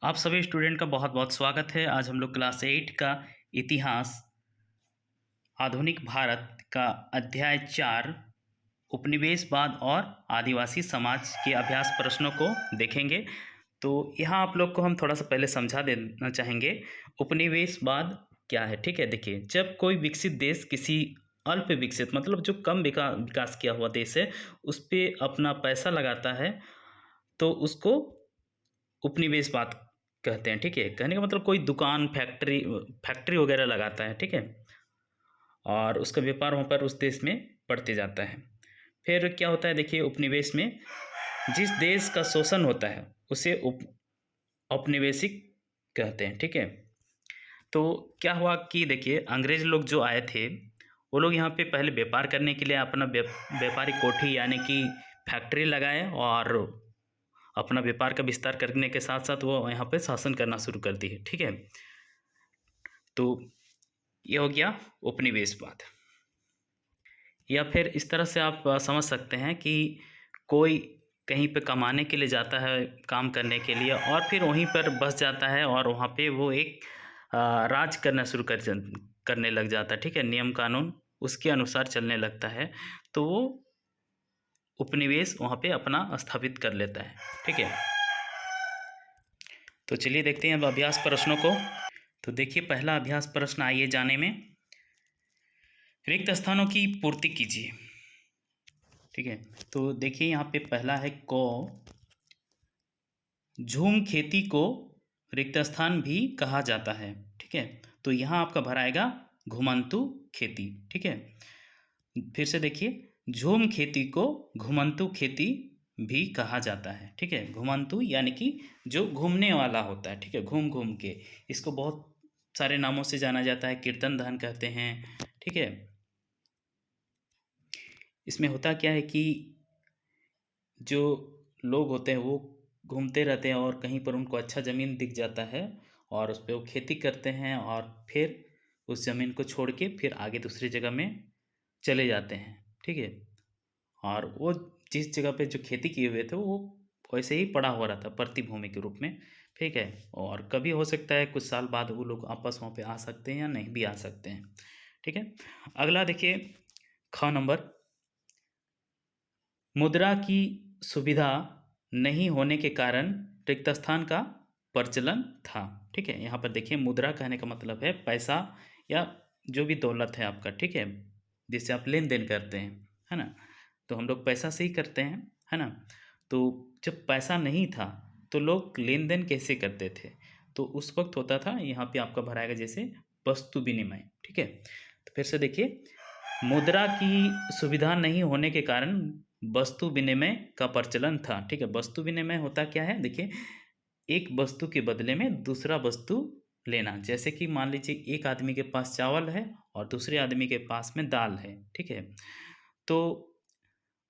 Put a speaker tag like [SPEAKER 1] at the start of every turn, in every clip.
[SPEAKER 1] आप सभी स्टूडेंट का बहुत बहुत स्वागत है। आज हम लोग क्लास 8 का इतिहास आधुनिक भारत का अध्याय 4 उपनिवेशवाद और आदिवासी समाज के अभ्यास प्रश्नों को देखेंगे। तो यहाँ आप लोग को हम थोड़ा सा पहले समझा देना चाहेंगे उपनिवेशवाद क्या है। ठीक है, देखिए, जब कोई विकसित देश किसी अल्प विकसित मतलब जो कम विकास किया हुआ देश है उस पर अपना पैसा लगाता है तो उसको उपनिवेशवाद कहते हैं। ठीक है, कहने का मतलब कोई दुकान फैक्ट्री फैक्ट्री वगैरह लगाता है। ठीक है, और उसका व्यापार वहाँ पर उस देश में बढ़ते जाता है। फिर क्या होता है, देखिए, उपनिवेश में जिस देश का शोषण होता है उसे औपनिवेशिक कहते हैं। ठीक है, तो क्या हुआ कि देखिए, अंग्रेज लोग जो आए थे वो लोग यहाँ पे पहले व्यापार करने के लिए अपना व्यापारिक कोठी यानी कि फैक्ट्री लगाए और अपना व्यापार का विस्तार करने के साथ साथ वो यहाँ पे शासन करना शुरू कर दिए। ठीक है, तो ये हो गया उपनिवेशवाद। या फिर इस तरह से आप समझ सकते हैं कि कोई कहीं पे कमाने के लिए जाता है, काम करने के लिए, और फिर वहीं पर बस जाता है और वहाँ पे वो एक राज करना शुरू करने लग जाता है। ठीक है, नियम कानून उसके अनुसार चलने लगता है, तो वो उपनिवेश वहाँ पे अपना स्थापित कर लेता है। ठीक है, तो चलिए देखते हैं अब अभ्यास प्रश्नों को। तो देखिए, पहला अभ्यास प्रश्न आइए जाने में, रिक्त स्थानों की पूर्ति कीजिए। ठीक है, तो देखिए यहाँ पे पहला है क, झूम खेती को रिक्त स्थान भी कहा जाता है। ठीक है, तो यहाँ आपका भराएगा घुमंतु खेती। ठीक है, फिर से देखिए, झूम खेती को घुमंतु खेती भी कहा जाता है। ठीक है, घुमंतु यानी कि जो घूमने वाला होता है। ठीक है, घूम घूम के, इसको बहुत सारे नामों से जाना जाता है, कीर्तन धन कहते हैं। ठीक है, इसमें होता क्या है कि जो लोग होते हैं वो घूमते रहते हैं और कहीं पर उनको अच्छा ज़मीन दिख जाता है और उस पे वो खेती करते हैं और फिर उस ज़मीन को छोड़ के फिर आगे दूसरी जगह में चले जाते हैं। ठीक है, और वो जिस जगह पे जो खेती किए हुए थे वो वैसे ही पड़ा हुआ रहता प्रतिभूमि के रूप में। ठीक है, और कभी हो सकता है कुछ साल बाद वो लोग आपस वहाँ पे आ सकते हैं या नहीं भी आ सकते हैं। ठीक है, अगला देखिए, ख नंबर, मुद्रा की सुविधा नहीं होने के कारण रिक्त स्थान का प्रचलन था। ठीक है, यहाँ पर देखिए, मुद्रा कहने का मतलब है पैसा या जो भी दौलत है आपका। ठीक है, जिससे आप लेन देन करते हैं, है ना, तो हम लोग पैसा से ही करते हैं, है ना। तो जब पैसा नहीं था तो लोग लेन देन कैसे करते थे, तो उस वक्त होता था, यहाँ पे आपका भराएगा जैसे वस्तु विनिमय। ठीक है, तो फिर से देखिए, मुद्रा की सुविधा नहीं होने के कारण वस्तु विनिमय का प्रचलन था। ठीक है, वस्तु विनिमय होता क्या है, देखिए, एक वस्तु के बदले में दूसरा वस्तु लेना। जैसे कि मान लीजिए एक आदमी के पास चावल है और दूसरे आदमी के पास में दाल है। ठीक है, तो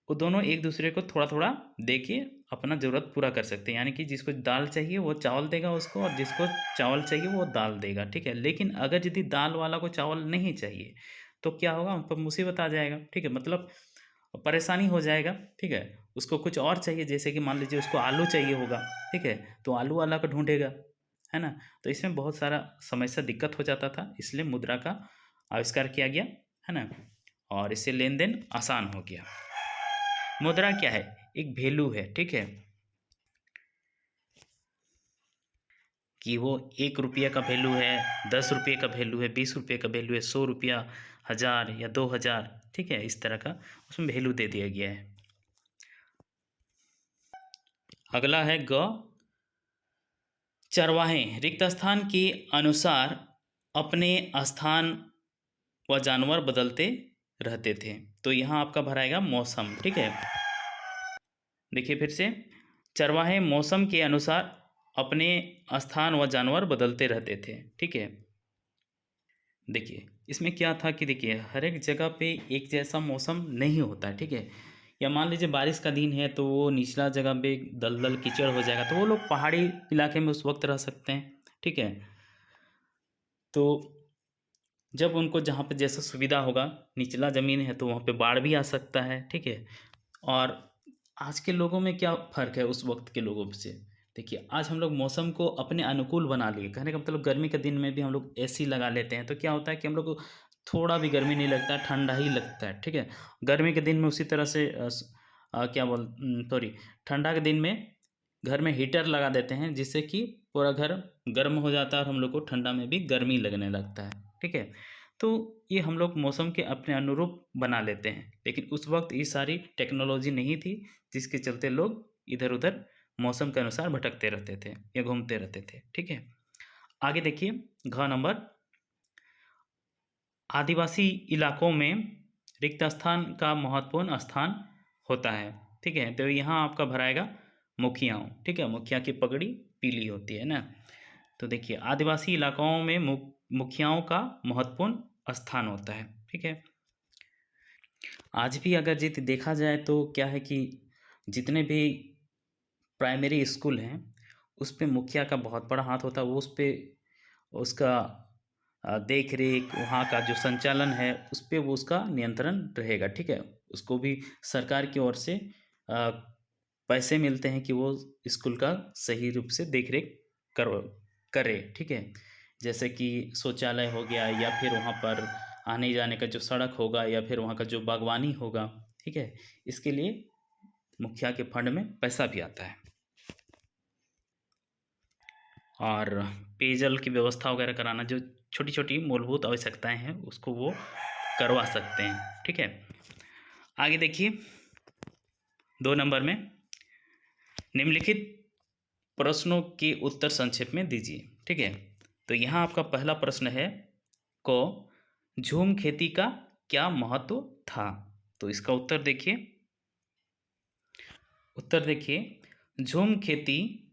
[SPEAKER 1] वो दोनों एक दूसरे को थोड़ा थोड़ा दे के अपना ज़रूरत पूरा कर सकते हैं, यानी कि जिसको दाल चाहिए वो चावल देगा उसको और जिसको चावल चाहिए वो दाल देगा। ठीक है, लेकिन अगर यदि दाल वाला को चावल नहीं चाहिए तो क्या होगा, उन पर मुसीबत आ जाएगा। ठीक है, मतलब परेशानी हो जाएगा। ठीक है, उसको कुछ और चाहिए, जैसे कि मान लीजिए उसको आलू चाहिए होगा। ठीक है, तो आलू वाला को ढूंढेगा, है ना। तो इसमें बहुत सारा समस्या दिक्कत हो जाता था, इसलिए मुद्रा का आविष्कार किया गया, है ना, और इससे लेन देन आसान हो गया। मुद्रा क्या है, एक वैल्यू है। ठीक है, कि वो 1 रुपये का वैल्यू है, 10 रुपये का वैल्यू है, 20 रुपये का वैल्यू है, 100 रुपया, 1000 या 2000। ठीक है, इस तरह का उसमें वैल्यू दे दिया गया है। अगला है ग, चरवाहे रिक्त स्थान के अनुसार अपने स्थान व जानवर बदलते रहते थे। तो यहाँ आपका भराएगा मौसम। ठीक है, देखिए फिर से, चरवाहे मौसम के अनुसार अपने स्थान व जानवर बदलते रहते थे। ठीक है, देखिए इसमें क्या था कि देखिए, हर एक जगह पे एक जैसा मौसम नहीं होता है। ठीक है, या मान लीजिए बारिश का दिन है तो वो निचला जगह पे दलदल कीचड़ हो जाएगा, तो वो लोग पहाड़ी इलाके में उस वक्त रह सकते हैं। ठीक है, तो जब उनको जहाँ पे जैसा सुविधा होगा, निचला ज़मीन है तो वहाँ पे बाढ़ भी आ सकता है। ठीक है, और आज के लोगों में क्या फ़र्क है उस वक्त के लोगों से, देखिए आज हम लोग मौसम को अपने अनुकूल बना लिए। कहने का मतलब गर्मी के दिन में भी हम लोग एसी लगा लेते हैं, तो क्या होता है कि हम लोग को थोड़ा भी गर्मी नहीं लगता है, ठंडा ही लगता है, ठीक है। गर्मी के दिन में उसी तरह से ठंडा के दिन में घर में हीटर लगा देते हैं, जिससे कि पूरा घर गर्म हो जाता है और हम लोग को ठंडा में भी गर्मी लगने लगता है, ठीक है। तो ये हम लोग मौसम के अपने अनुरूप बना लेते हैं, लेकिन उस वक्त ये सारी टेक्नोलॉजी नहीं थी, जिसके चलते लोग इधर उधर मौसम के अनुसार भटकते रहते थे या घूमते रहते थे, ठीक है। आगे देखिए, घ नंबर, आदिवासी इलाकों में रिक्त स्थान का महत्वपूर्ण स्थान होता है, ठीक है। तो यहाँ आपका भराएगा मुखियाओं, ठीक है। मुखिया की पगड़ी पीली होती है ना। तो देखिए आदिवासी इलाकों में मुखियाओं का महत्वपूर्ण स्थान होता है, ठीक है। आज भी अगर जित देखा जाए तो क्या है कि जितने भी प्राइमरी स्कूल हैं उस पे मुखिया का बहुत बड़ा हाथ होता है। वो उस पे उसका देख रेख, वहाँ का जो संचालन है उस पे वो उसका नियंत्रण रहेगा, ठीक है। उसको भी सरकार की ओर से पैसे मिलते हैं कि वो स्कूल का सही रूप से देख रेख करे, ठीक है। जैसे कि शौचालय हो गया, या फिर वहाँ पर आने जाने का जो सड़क होगा, या फिर वहाँ का जो बागवानी होगा, ठीक है। इसके लिए मुखिया के फंड में पैसा भी आता है। और पेयजल की व्यवस्था वगैरह कराना, जो छोटी छोटी मूलभूत आवश्यकताएं हैं उसको वो करवा सकते हैं, ठीक है। आगे देखिए 2 नंबर में, निम्नलिखित प्रश्नों के उत्तर संक्षेप में दीजिए, ठीक है। तो यहाँ आपका पहला प्रश्न है को झूम खेती का क्या महत्व था। तो इसका उत्तर देखिए, झूम खेती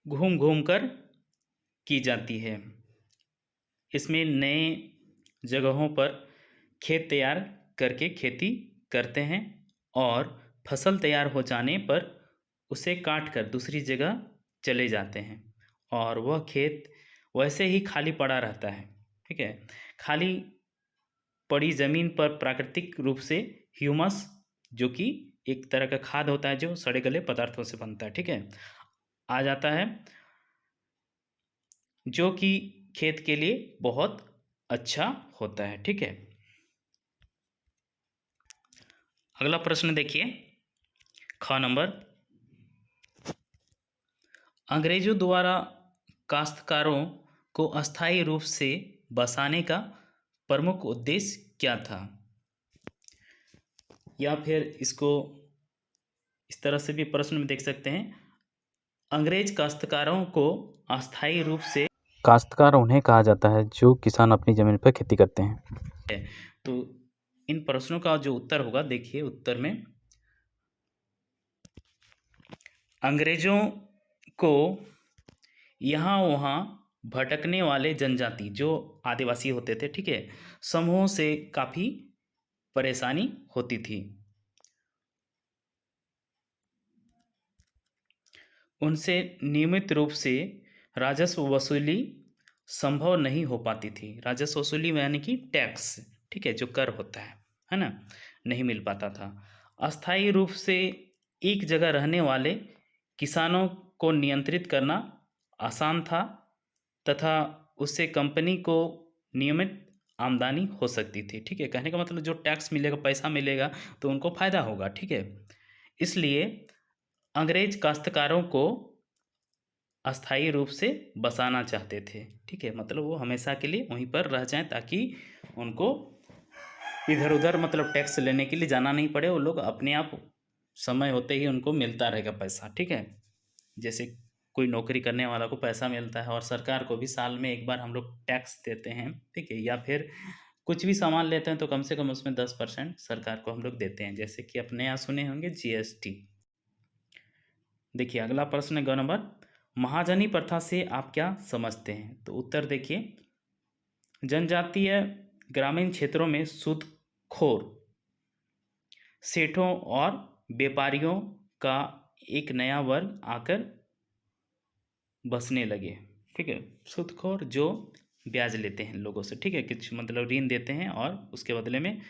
[SPEAKER 1] घूम घूम कर की जाती है। इसमें नए जगहों पर खेत तैयार करके खेती करते हैं, और फसल तैयार हो जाने पर उसे काट कर दूसरी जगह चले जाते हैं, और वह खेत वैसे ही खाली पड़ा रहता है, ठीक है। खाली पड़ी ज़मीन पर प्राकृतिक रूप से ह्यूमस, जो कि एक तरह का खाद होता है जो सड़े गले पदार्थों से बनता है, ठीक है, आ जाता है, जो कि खेत के लिए बहुत अच्छा होता है, ठीक है। अगला प्रश्न देखिए, ख नंबर, अंग्रेजों द्वारा काश्तकारों को अस्थायी रूप से बसाने का प्रमुख उद्देश्य क्या था। या फिर इसको इस तरह से भी प्रश्न में देख सकते हैं, अंग्रेज काश्तकारों को अस्थायी रूप से, काश्तकार उन्हें कहा जाता है जो किसान अपनी ज़मीन पर खेती करते हैं। तो इन प्रश्नों का जो उत्तर होगा, देखिए उत्तर में, अंग्रेजों को यहाँ वहाँ भटकने वाले जनजाति जो आदिवासी होते थे, ठीक है, समूहों से काफ़ी परेशानी होती थी। उनसे नियमित रूप से राजस्व वसूली संभव नहीं हो पाती थी। राजस्व वसूली यानी कि टैक्स, ठीक है, जो कर होता है ना, नहीं मिल पाता था। अस्थायी रूप से एक जगह रहने वाले किसानों को नियंत्रित करना आसान था, तथा उससे कंपनी को नियमित आमदनी हो सकती थी, ठीक है। कहने का मतलब जो टैक्स मिलेगा, पैसा मिलेगा, तो उनको फ़ायदा होगा, ठीक है। इसलिए अंग्रेज काश्तकारों को अस्थायी रूप से बसाना चाहते थे, ठीक है। मतलब वो हमेशा के लिए वहीं पर रह जाएं, ताकि उनको इधर उधर मतलब टैक्स लेने के लिए जाना नहीं पड़े। वो लोग अपने आप समय होते ही उनको मिलता रहेगा पैसा, ठीक है। जैसे कोई नौकरी करने वाला को पैसा मिलता है, और सरकार को भी साल में एक बार हम लोग टैक्स देते हैं, ठीक है। या फिर कुछ भी सामान लेते हैं तो कम से कम उसमें 10% सरकार को हम लोग देते हैं, जैसे कि अपने यहाँ सुने होंगे GST। देखिए अगला प्रश्न है ग नंबर, महाजनी प्रथा से आप क्या समझते हैं। तो उत्तर देखिए, जनजातीय ग्रामीण क्षेत्रों में सूदखोर सेठों और व्यापारियों का एक नया वर्ग आकर बसने लगे, ठीक है। सूदखोर जो ब्याज लेते हैं लोगों से, ठीक है, कुछ मतलब ऋण देते हैं और उसके बदले में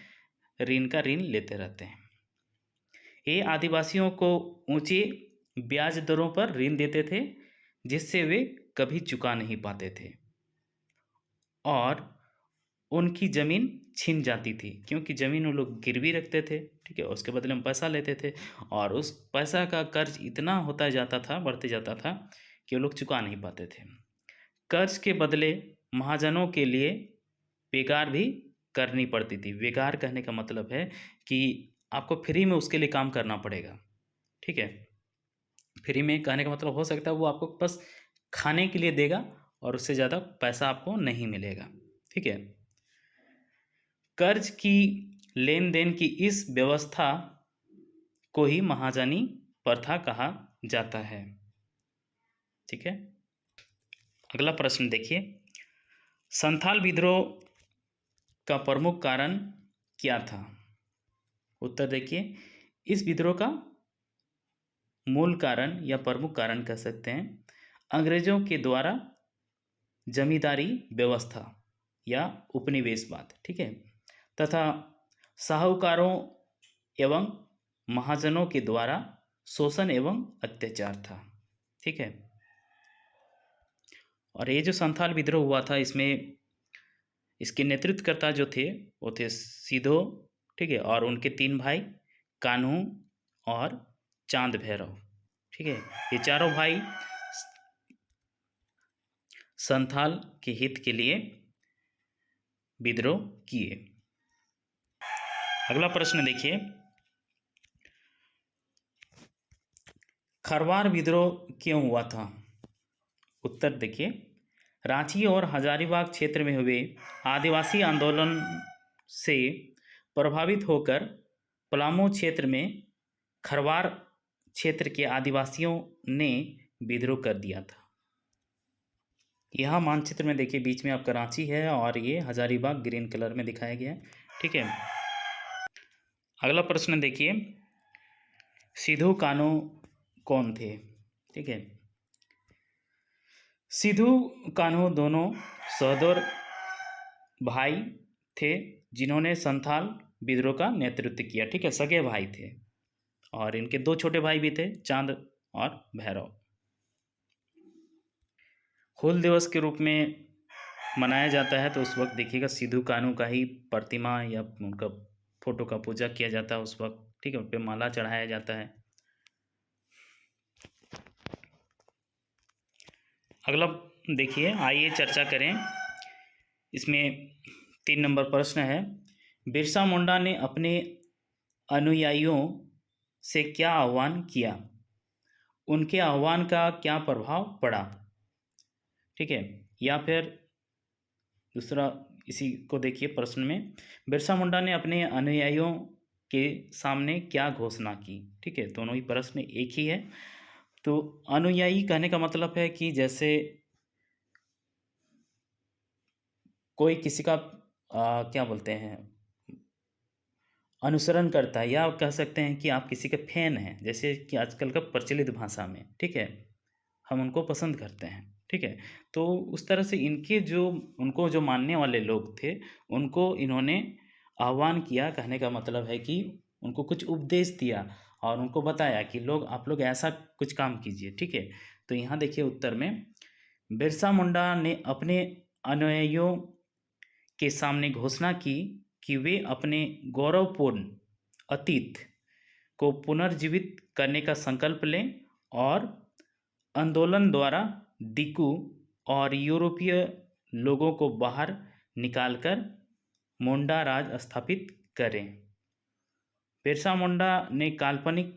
[SPEAKER 1] ऋण का ऋण लेते रहते हैं। ये आदिवासियों को ऊंचे ब्याज दरों पर ऋण देते थे, जिससे वे कभी चुका नहीं पाते थे और उनकी ज़मीन छिन जाती थी, क्योंकि ज़मीन वो लोग गिरवी रखते थे, ठीक है, उसके बदले में पैसा लेते थे और उस पैसा का कर्ज इतना होता जाता था, बढ़ते जाता था कि वो लोग चुका नहीं पाते थे। कर्ज के बदले महाजनों के लिए बेगार भी करनी पड़ती थी। बेगार कहने का मतलब है कि आपको फ्री में उसके लिए काम करना पड़ेगा, ठीक है। फ्री में कहने का मतलब हो सकता है वो आपको बस खाने के लिए देगा और उससे ज़्यादा पैसा आपको नहीं मिलेगा, ठीक है। कर्ज की लेन देन की इस व्यवस्था को ही महाजनी प्रथा कहा जाता है, ठीक है। अगला प्रश्न देखिए, संथाल विद्रोह का प्रमुख कारण क्या था? उत्तर देखिए, इस विद्रोह का मूल कारण या प्रमुख कारण कह सकते हैं अंग्रेजों के द्वारा जमींदारी व्यवस्था या उपनिवेशवाद, ठीक है, तथा साहूकारों एवं महाजनों के द्वारा शोषण एवं अत्याचार था, ठीक है। और ये जो संथाल विद्रोह हुआ था, इसमें इसके नेतृत्वकर्ता जो थे वो थे सिधो, ठीक है, और उनके 3 भाई कान्हू और चांद भैरव, ठीक है। ये चारों भाई संथाल के हित के लिए विद्रोह किए। अगला प्रश्न देखिए, खरवार विद्रोह क्यों हुआ था? उत्तर देखिए, रांची और हजारीबाग क्षेत्र में हुए आदिवासी आंदोलन से प्रभावित होकर पलामू क्षेत्र में खरवार क्षेत्र के आदिवासियों ने विद्रोह कर दिया था। यहाँ मानचित्र में देखिए, बीच में आपका रांची है और ये हजारीबाग ग्रीन कलर में दिखाया गया है, ठीक है। अगला प्रश्न देखिए, सिधो कान्हू कौन थे? ठीक है, सिधो कान्हू दोनों सहोदर भाई थे जिन्होंने संथाल विद्रोह का नेतृत्व किया, ठीक है, सगे भाई थे और इनके 2 छोटे भाई भी थे, चांद और भैरव। हूल दिवस के रूप में मनाया जाता है, तो उस वक्त देखिएगा सिधो कान्हू का ही प्रतिमा या उनका फोटो का पूजा किया जाता है उस वक्त, ठीक है, उन पर माला चढ़ाया जाता है। अगला देखिए, आइए चर्चा करें। इसमें 3 नंबर प्रश्न है, बिरसा मुंडा ने अपने अनुयायियों से क्या आह्वान किया? उनके आह्वान का क्या प्रभाव पड़ा? ठीक है, या फिर दूसरा इसी को देखिए प्रश्न में, बिरसा मुंडा ने अपने अनुयायियों के सामने क्या घोषणा की? ठीक है, दोनों ही प्रश्न एक ही है। तो अनुयायी कहने का मतलब है कि जैसे कोई किसी का क्या बोलते हैं, अनुसरण करता है, या कह सकते हैं कि आप किसी के फैन हैं, जैसे कि आजकल का प्रचलित भाषा में, ठीक है, हम उनको पसंद करते हैं, ठीक है। तो उस तरह से इनके जो उनको जो मानने वाले लोग थे, उनको इन्होंने आह्वान किया, कहने का मतलब है कि उनको कुछ उपदेश दिया और उनको बताया कि लोग आप लोग ऐसा कुछ काम कीजिए, ठीक है। तो यहाँ देखिए उत्तर में, बिरसा मुंडा ने अपने अनुयायियों के सामने घोषणा की कि वे अपने गौरवपूर्ण अतीत को पुनर्जीवित करने का संकल्प लें और आंदोलन द्वारा दिकू और यूरोपीय लोगों को बाहर निकालकर मुंडा राज स्थापित करें। बिरसा मुंडा ने काल्पनिक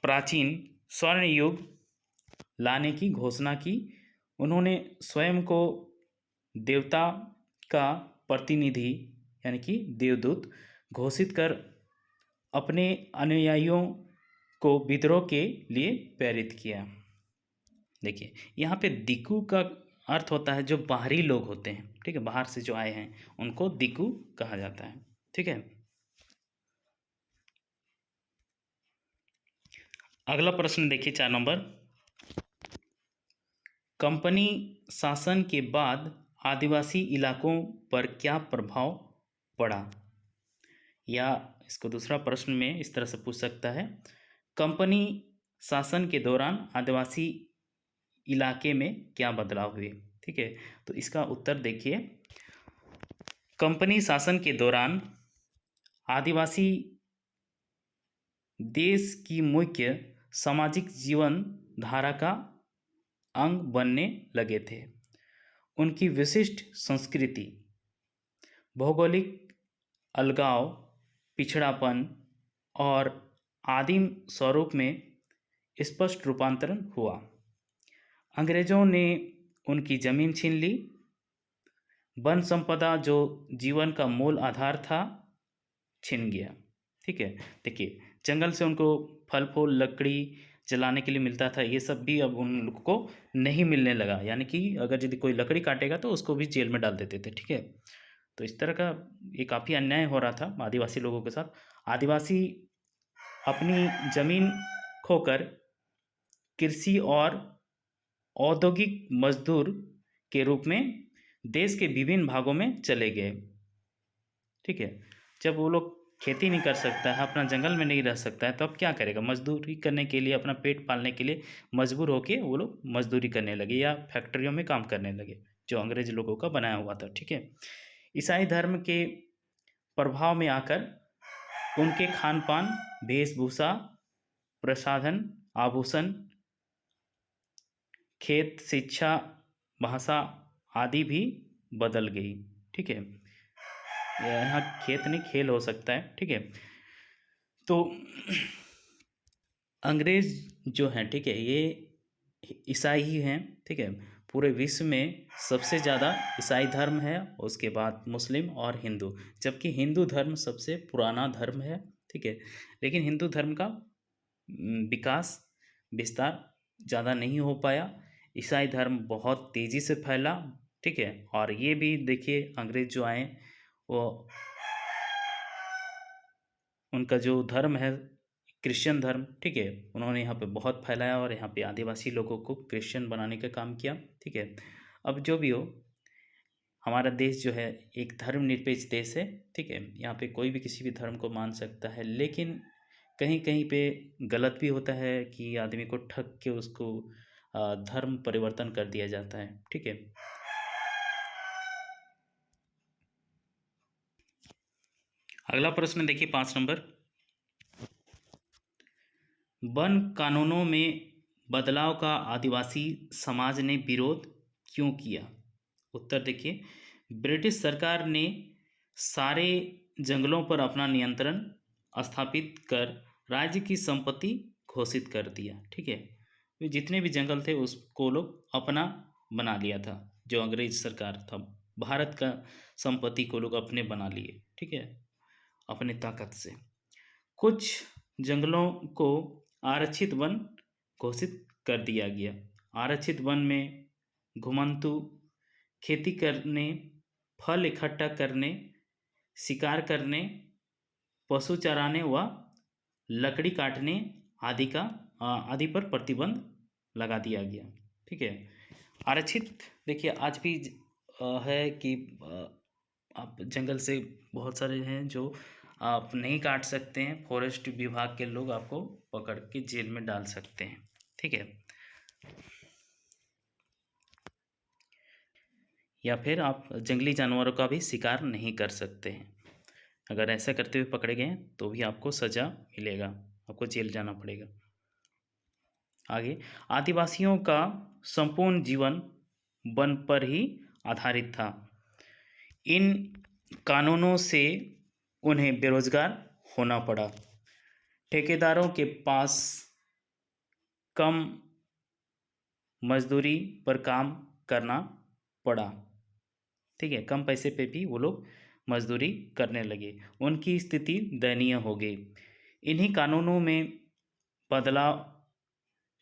[SPEAKER 1] प्राचीन स्वर्ण युग लाने की घोषणा की। उन्होंने स्वयं को देवता का प्रतिनिधि यानी कि देवदूत घोषित कर अपने अनुयायियों को विद्रोह के लिए प्रेरित किया। देखिए यहाँ पे दिकू का अर्थ होता है जो बाहरी लोग होते हैं, ठीक है, बाहर से जो आए हैं उनको दिकू कहा जाता है, ठीक है। अगला प्रश्न देखिए 4 नंबर, कंपनी शासन के बाद आदिवासी इलाकों पर क्या प्रभाव पड़ा? या इसको दूसरा प्रश्न में इस तरह से पूछ सकता है, कंपनी शासन के दौरान आदिवासी इलाके में क्या बदलाव हुए। ठीक है, तो इसका उत्तर देखिए, कंपनी शासन के दौरान आदिवासी देश की मुख्य सामाजिक जीवन धारा का अंग बनने लगे थे। उनकी विशिष्ट संस्कृति, भौगोलिक अलगाव, पिछड़ापन और आदिम स्वरूप में स्पष्ट रूपांतरण हुआ। अंग्रेजों ने उनकी जमीन छीन ली। वन संपदा जो जीवन का मूल आधार था छिन गया। ठीक है, देखिए जंगल से उनको फल फूल लकड़ी जलाने के लिए मिलता था, ये सब भी अब उन लोगों को नहीं मिलने लगा। यानी कि अगर यदि कोई लकड़ी काटेगा तो उसको भी जेल में डाल देते थे। ठीक है, तो इस तरह का ये काफ़ी अन्याय हो रहा था आदिवासी लोगों के साथ। आदिवासी अपनी ज़मीन खोकर कृषि और औद्योगिक मजदूर के रूप में देश के विभिन्न भागों में चले गए। ठीक है, जब वो लोग खेती नहीं कर सकता है, अपना जंगल में नहीं रह सकता है, तो अब क्या करेगा? मजदूरी करने के लिए, अपना पेट पालने के लिए मजबूर होके वो लोग मजदूरी करने लगे या फैक्ट्रियों में काम करने लगे, जो अंग्रेज लोगों का बनाया हुआ था। ठीक है, ईसाई धर्म के प्रभाव में आकर उनके खान पान, वेशभूषा, प्रसाधन, आभूषण, खेत, शिक्षा, भाषा आदि भी बदल गई। ठीक है, यहाँ खेत नहीं खेल हो सकता है। ठीक है, तो अंग्रेज जो हैं, ठीक है, ये ईसाई ही हैं। ठीक है, पूरे विश्व में सबसे ज़्यादा ईसाई धर्म है, उसके बाद मुस्लिम और हिंदू, जबकि हिंदू धर्म सबसे पुराना धर्म है। ठीक है, लेकिन हिंदू धर्म का विकास विस्तार ज़्यादा नहीं हो पाया। ईसाई धर्म बहुत तेज़ी से फैला। ठीक है, और ये भी देखिए अंग्रेज जो आए वो उनका जो धर्म है क्रिश्चियन धर्म, ठीक है, उन्होंने यहाँ पे बहुत फैलाया और यहाँ पे आदिवासी लोगों को क्रिश्चियन बनाने का काम किया। ठीक है, अब जो भी हो, हमारा देश जो है एक धर्मनिरपेक्ष देश है। ठीक है, यहाँ पे कोई भी किसी भी धर्म को मान सकता है, लेकिन कहीं कहीं पे गलत भी होता है कि आदमी को ठग के उसको धर्म परिवर्तन कर दिया जाता है। ठीक है, अगला प्रश्न देखिए 5 नंबर, वन कानूनों में बदलाव का आदिवासी समाज ने विरोध क्यों किया। उत्तर देखिए, ब्रिटिश सरकार ने सारे जंगलों पर अपना नियंत्रण स्थापित कर राज्य की संपत्ति घोषित कर दिया। ठीक है, वे जितने भी जंगल थे उसको लोग अपना बना लिया था। जो अंग्रेज सरकार था, भारत का संपत्ति को लोग अपने बना लिए। ठीक है, अपने ताकत से कुछ जंगलों को आरक्षित वन घोषित कर दिया गया। आरक्षित वन में घुमंतु खेती करने, फल इकट्ठा करने, शिकार करने, पशु चराने व लकड़ी काटने आदि पर प्रतिबंध लगा दिया गया। ठीक है, आरक्षित देखिए आज भी है कि आप जंगल से बहुत सारे हैं जो आप नहीं काट सकते हैं, फॉरेस्ट विभाग के लोग आपको पकड़ के जेल में डाल सकते हैं। ठीक है, या फिर आप जंगली जानवरों का भी शिकार नहीं कर सकते हैं। अगर ऐसा करते हुए पकड़े गए तो भी आपको सज़ा मिलेगा, आपको जेल जाना पड़ेगा। आगे, आदिवासियों का संपूर्ण जीवन वन पर ही आधारित था। इन कानूनों से उन्हें बेरोजगार होना पड़ा। ठेकेदारों के पास कम मजदूरी पर काम करना पड़ा। ठीक है, कम पैसे पे भी वो लोग मजदूरी करने लगे। उनकी स्थिति दयनीय हो गई। इन्हीं कानूनों में बदलाव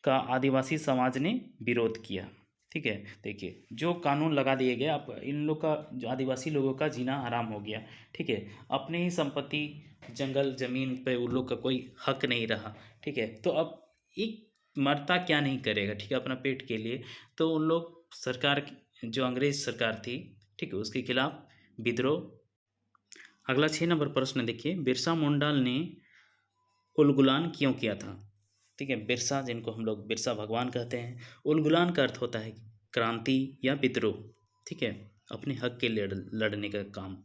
[SPEAKER 1] का आदिवासी समाज ने विरोध किया। ठीक है, देखिए जो कानून लगा दिए गए, अब इन लोग का, जो आदिवासी लोगों का जीना हराम हो गया। ठीक है, अपने ही संपत्ति जंगल ज़मीन पे उन लोग का कोई हक नहीं रहा। ठीक है, तो अब एक मरता क्या नहीं करेगा। ठीक है, अपना पेट के लिए, तो उन लोग सरकार जो अंग्रेज सरकार थी, ठीक है, उसके खिलाफ विद्रोह अगला 6 नंबर प्रश्न देखिए, बिरसा मुंडा ने उलगुलान क्यों किया था? ठीक है, बिरसा जिनको हम लोग बिरसा भगवान कहते हैं, उलगुलान का अर्थ होता है क्रांति या विद्रोह। ठीक है, अपने हक के लड़ने का काम।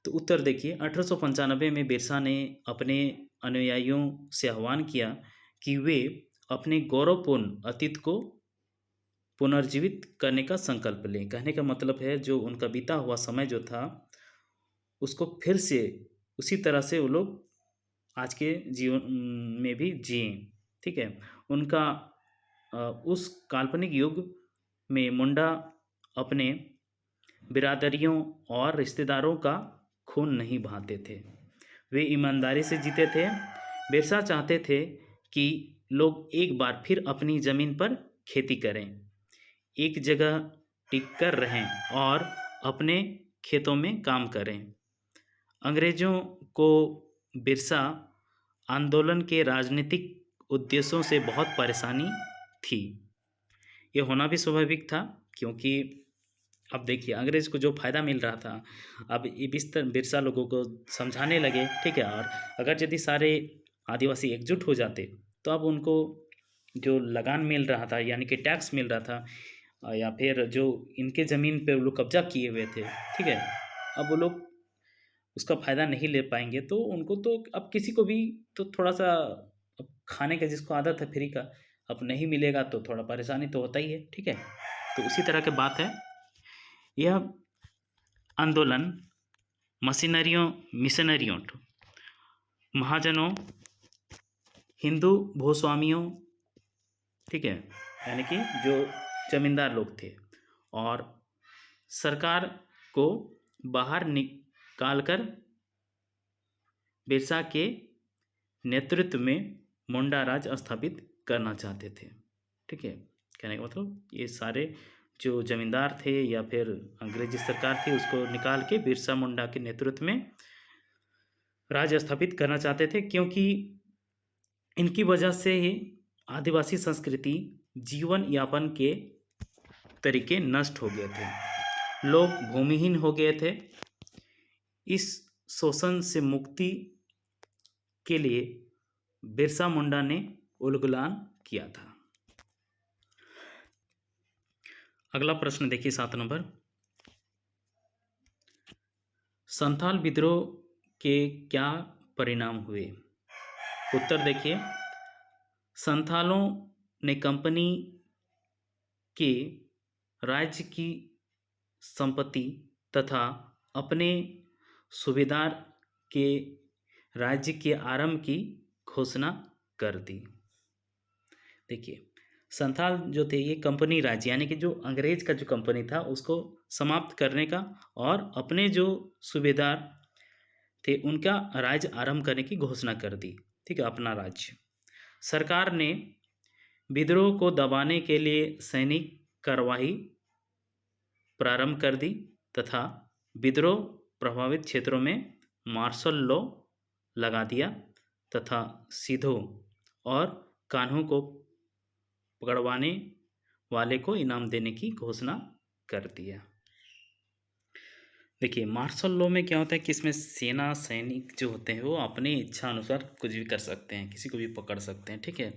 [SPEAKER 1] तो उत्तर देखिए, 1895 में बिरसा ने अपने अनुयायियों से आह्वान किया कि वे अपने गौरवपूर्ण अतीत को पुनर्जीवित करने का संकल्प लें। कहने का मतलब है, जो उनका बीता हुआ समय जो था, उसको फिर से उसी तरह से वो लोग आज के जीवन में भी जिएं। ठीक है, उनका उस काल्पनिक युग में मुंडा अपने बिरादरियों और रिश्तेदारों का खून नहीं बहाते थे, वे ईमानदारी से जीते थे। बिरसा चाहते थे कि लोग एक बार फिर अपनी ज़मीन पर खेती करें, एक जगह टिक कर रहें और अपने खेतों में काम करें। अंग्रेज़ों को बिरसा आंदोलन के राजनीतिक उद्देश्यों से बहुत परेशानी थी। ये होना भी स्वाभाविक था, क्योंकि अब देखिए अंग्रेज़ को जो फ़ायदा मिल रहा था, अब ये बिरसा लोगों को समझाने लगे। ठीक है, और अगर यदि सारे आदिवासी एकजुट हो जाते, तो अब उनको जो लगान मिल रहा था, यानी कि टैक्स मिल रहा था, या फिर जो इनके ज़मीन पे वो लोग कब्जा किए हुए थे, ठीक है, अब वो लोग उसका फ़ायदा नहीं ले पाएंगे। तो उनको तो अब किसी को भी तो थोड़ा सा, अब खाने का जिसको आदत है फ्री का, अब नहीं मिलेगा तो थोड़ा परेशानी तो होता ही है। ठीक है, तो उसी तरह की बात है। यह आंदोलन मिशनरियों, महाजनों, हिंदू भूस्वामियों, ठीक है, यानी कि जो जमींदार लोग थे, और सरकार को बाहर निकालकर बिरसा के नेतृत्व में मुंडा राज स्थापित करना चाहते थे। ठीक है, कहने का मतलब ये सारे जो जमींदार थे या फिर अंग्रेजी सरकार थी, उसको निकाल के बिरसा मुंडा के नेतृत्व में राज स्थापित करना चाहते थे, क्योंकि इनकी वजह से ही आदिवासी संस्कृति, जीवन यापन के तरीके नष्ट हो गए थे, लोग भूमिहीन हो गए थे। इस शोषण से मुक्ति के लिए बिरसा मुंडा ने उलगुलान किया था। अगला प्रश्न देखिए 7 नंबर, संथाल विद्रोह के क्या परिणाम हुए? उत्तर देखिए, संथालों ने कंपनी के राज्य की संपत्ति तथा अपने सूबेदार के राज्य के आरंभ की घोषणा कर दी। देखिए, संथाल जो थे ये कंपनी राज्य, यानी कि जो अंग्रेज का जो कंपनी था उसको समाप्त करने का, और अपने जो सूबेदार थे उनका राज्य आरंभ करने की घोषणा कर दी। ठीक है, अपना राज्य। सरकार ने विद्रोह को दबाने के लिए सैनिक कार्यवाही प्रारंभ कर दी तथा विद्रोह प्रभावित क्षेत्रों में मार्शल लॉ लगा दिया तथा सीधों और कान्हों को पकड़वाने वाले को इनाम देने की घोषणा कर दिया। देखिए, मार्शल लॉ में क्या होता है कि इसमें सेना सैनिक जो होते हैं वो अपनी इच्छा अनुसार कुछ भी कर सकते हैं, किसी को भी पकड़ सकते हैं। ठीक है,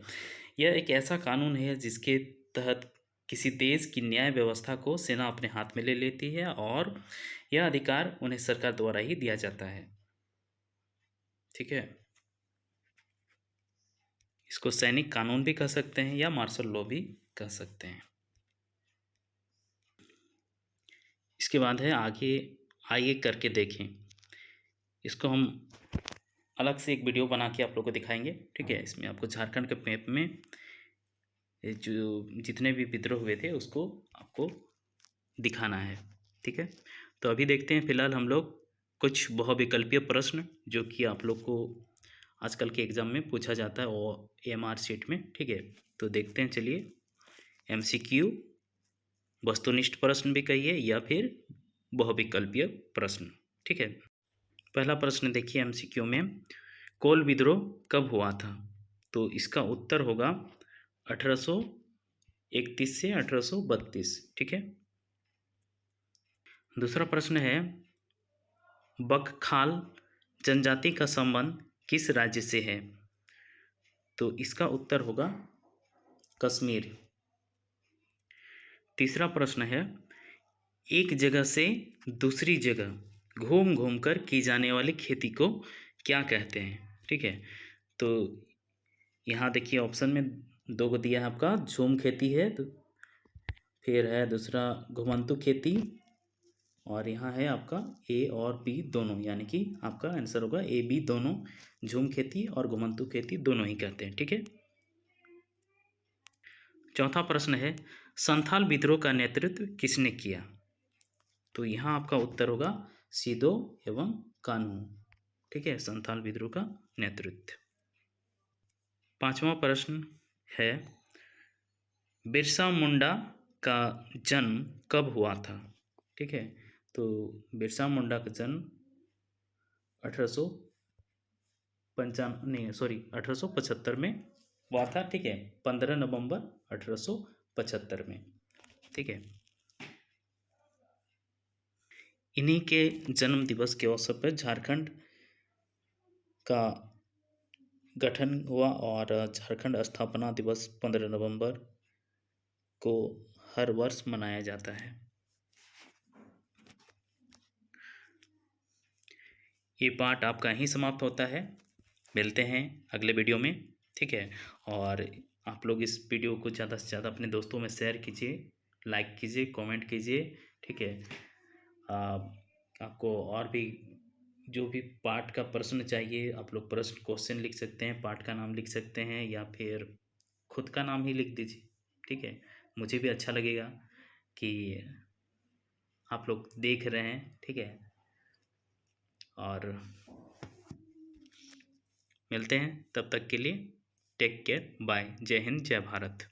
[SPEAKER 1] यह एक ऐसा कानून है जिसके तहत किसी देश की न्याय व्यवस्था को सेना अपने हाथ में ले लेती है, और यह अधिकार उन्हें सरकार द्वारा ही दिया जाता है। ठीक है, इसको सैनिक कानून भी कह सकते हैं या मार्शल लॉ भी कह सकते हैं। इसके बाद है आगे, आइए करके देखें। इसको हम अलग से एक वीडियो बना के आप लोग को दिखाएंगे। ठीक है, इसमें आपको झारखंड के मैप में जो जितने भी विद्रोह हुए थे उसको आपको दिखाना है। ठीक है, तो अभी देखते हैं फिलहाल हम लोग कुछ बहुविकल्पीय प्रश्न जो कि आप लोग को आजकल के एग्ज़ाम में पूछा जाता है और एमआर शीट में। ठीक है, तो देखते हैं, चलिए। एमसीक्यू, वस्तुनिष्ठ प्रश्न भी कहिए या फिर बहुविकल्पीय प्रश्न। ठीक है, पहला प्रश्न देखिए एमसीक्यू में, कोल विद्रोह कब हुआ था? तो इसका उत्तर होगा 1831 से 1832। ठीक है, दूसरा प्रश्न है, बकखाल जनजाति का संबंध किस राज्य से है? तो इसका उत्तर होगा कश्मीर। तीसरा प्रश्न है, एक जगह से दूसरी जगह घूम घूम कर की जाने वाली खेती को क्या कहते हैं? ठीक है, तो यहाँ देखिए ऑप्शन में दो को दिया है आपका, झूम खेती है, तो फिर है दूसरा घुमंतु खेती, और यहाँ है आपका ए और बी दोनों, यानी कि आपका आंसर होगा ए बी दोनों, झूम खेती और घुमंतु खेती दोनों ही कहते हैं। ठीक है, चौथा प्रश्न है, संथाल विद्रोह का नेतृत्व किसने किया? तो यहाँ आपका उत्तर होगा सिदो एवं कान्हू। ठीक है, संथाल विद्रोह का नेतृत्व। पांचवा प्रश्न है, बिरसा मुंडा का जन्म कब हुआ था? ठीक है, तो बिरसा मुंडा का जन्म 1875 में हुआ था। ठीक है, 15 नवंबर 1875 में। ठीक है, इन्हीं के जन्म दिवस के अवसर पर झारखंड का गठन हुआ और झारखंड स्थापना दिवस 15 नवंबर को हर वर्ष मनाया जाता है। ये पार्ट आपका यहीं समाप्त होता है। मिलते हैं अगले वीडियो में। ठीक है, और आप लोग इस वीडियो को ज़्यादा से ज़्यादा अपने दोस्तों में शेयर कीजिए, लाइक कीजिए, कमेंट कीजिए। ठीक है, आपको और भी जो भी पार्ट का प्रश्न चाहिए, आप लोग प्रश्न क्वेश्चन लिख सकते हैं, पार्ट का नाम लिख सकते हैं, या फिर खुद का नाम ही लिख दीजिए। ठीक है, मुझे भी अच्छा लगेगा कि आप लोग देख रहे हैं। ठीक है, और मिलते हैं, तब तक के लिए टेक केयर, बाय, जय हिंद, जय भारत।